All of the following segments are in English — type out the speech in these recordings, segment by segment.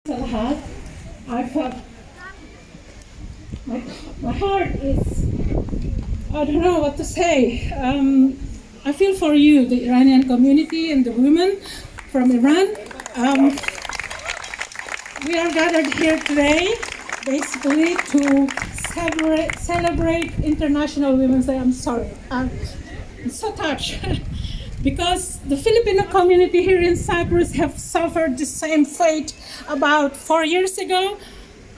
Lahat. I felt my heart is, I don't know what to say. I feel for you, the Iranian community and the women from Iran. We are gathered here today basically to celebrate International Women's Day. I'm sorry, I'm so touched. Because the Filipino community here in Cyprus have suffered the same fate about 4 years ago.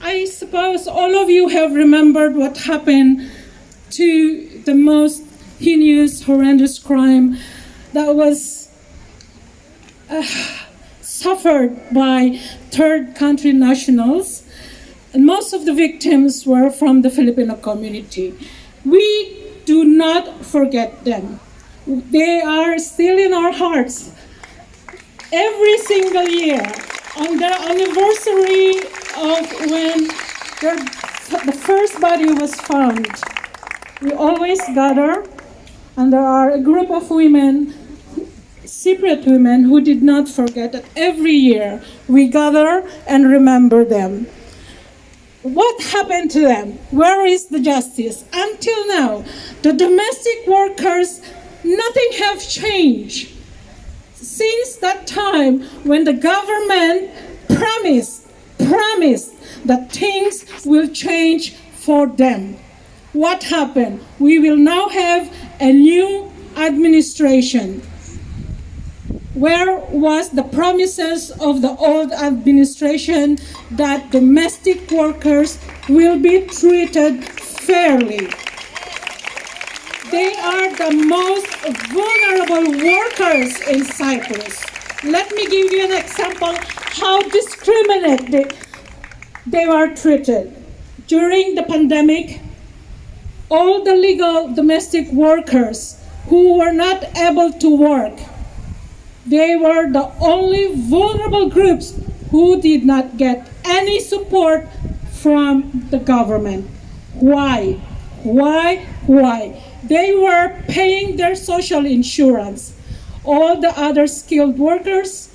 I suppose all of you have remembered what happened to the most heinous, horrendous crime that was suffered by third country nationals. And most of the victims were from the Filipino community. We do not forget them. They are still in our hearts. Every single year, on the anniversary of when the first body was found, we always gather, and there are a group of women, Cypriot women, who did not forget that every year we gather and remember them. What happened to them? Where is the justice? Until now, the domestic workers, nothing have changed. Since that time when the government promised that things will change for them. What happened? We will now have a new administration. Where was the promises of the old administration that domestic workers will be treated fairly? They are the most vulnerable workers in Cyprus. Let me give you an example how discriminated they were treated. During the pandemic, all the legal domestic workers who were not able to work, they were the only vulnerable groups who did not get any support from the government. Why? Why? They were paying their social insurance. All the other skilled workers,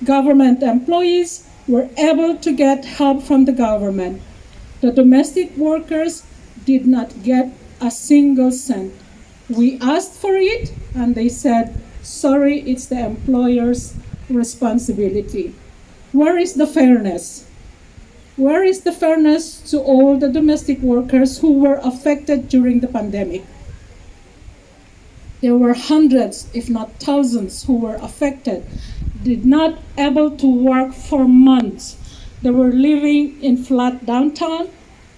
government employees, were able to get help from the government. The domestic workers did not get a single cent. We asked for it, and they said, sorry, it's the employer's responsibility. Where is the fairness? Where is the fairness to all the domestic workers who were affected during the pandemic? There were hundreds, if not thousands, who were affected, did not able to work for months. They were living in flat downtown.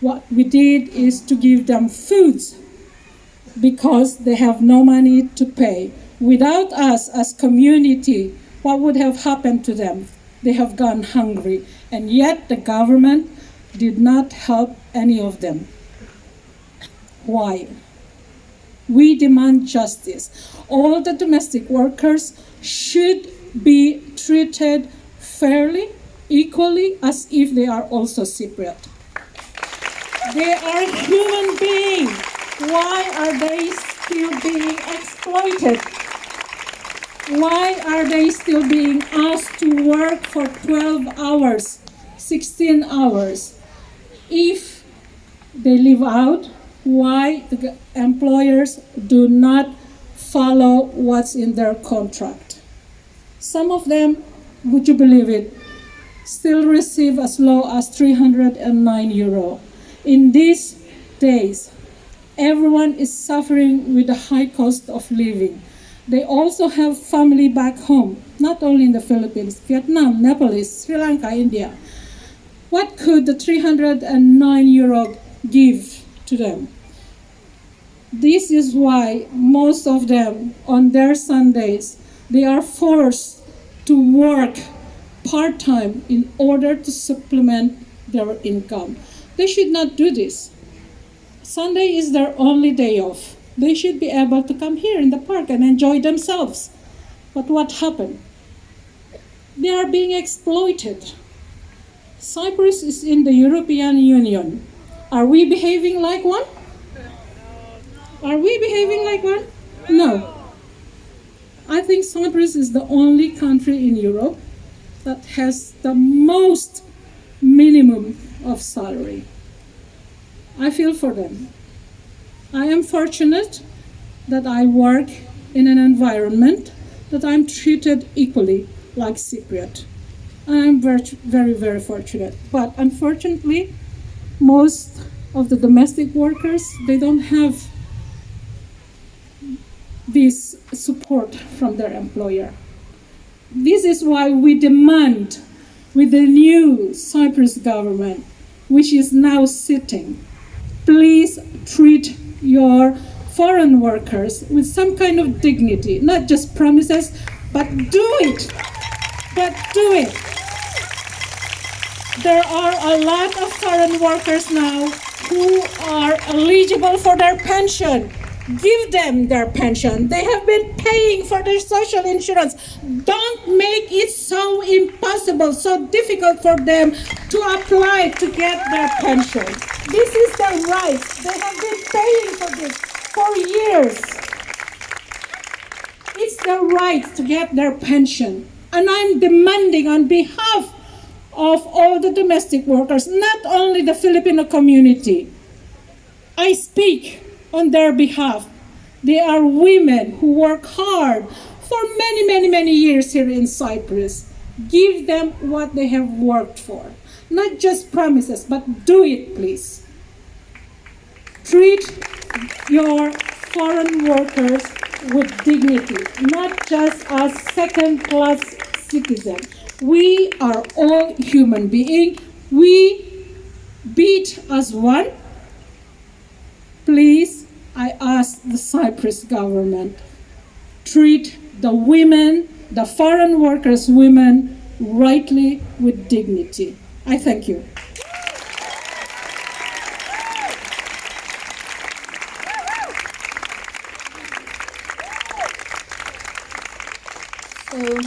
What we did is to give them foods because they have no money to pay. Without us as community, what would have happened to them? They have gone hungry, and yet the government did not help any of them. Why? We demand justice. All the domestic workers should be treated fairly, equally, as if they are also Cypriot. They are human beings. Why are they still being exploited? Why are they still being asked to work for 12 hours, 16 hours? If they live out, why the employers do not follow what's in their contract? Some of them, would you believe it, still receive as low as 309 euro. In these days, everyone is suffering with the high cost of living. They also have family back home, not only in the Philippines, Vietnam, Nepal, Sri Lanka, India. What could the 309 euro give to them? This is why most of them, on their Sundays, they are forced to work part-time in order to supplement their income. They should not do this. Sunday is their only day off. They should be able to come here in the park and enjoy themselves. But what happened? They are being exploited. Cyprus is in the European Union. Are we behaving like one? Are we behaving like one? No. I think Cyprus is the only country in Europe that has the most I feel for them. I am fortunate that I work in an environment that I'm treated equally like Cypriot. I'm very, very fortunate. But unfortunately, most of the domestic workers, they don't have this support from their employer. This is why we demand with the new Cyprus government, which is now sitting, please treat your foreign workers with some kind of dignity, not just promises, but do it. But do it. There are a lot of foreign workers now who are eligible for their pension. Give them their pension. They have been paying for their social insurance. Don't make it so impossible, so difficult for them to apply to get their pension. This is their right. They have been paying for this for years. It's their right to get their pension. And I'm demanding on behalf of all the domestic workers, not only the Filipino community. I speak on their behalf. They are women who work hard for many years here in Cyprus. Give them what they have worked for. Not just promises, but do it, please. Treat your foreign workers with dignity, not just as second-class citizens. We are all human beings. We beat as one. Please, I ask the Cyprus government, treat the women, the foreign workers women, rightly with dignity. I thank you. So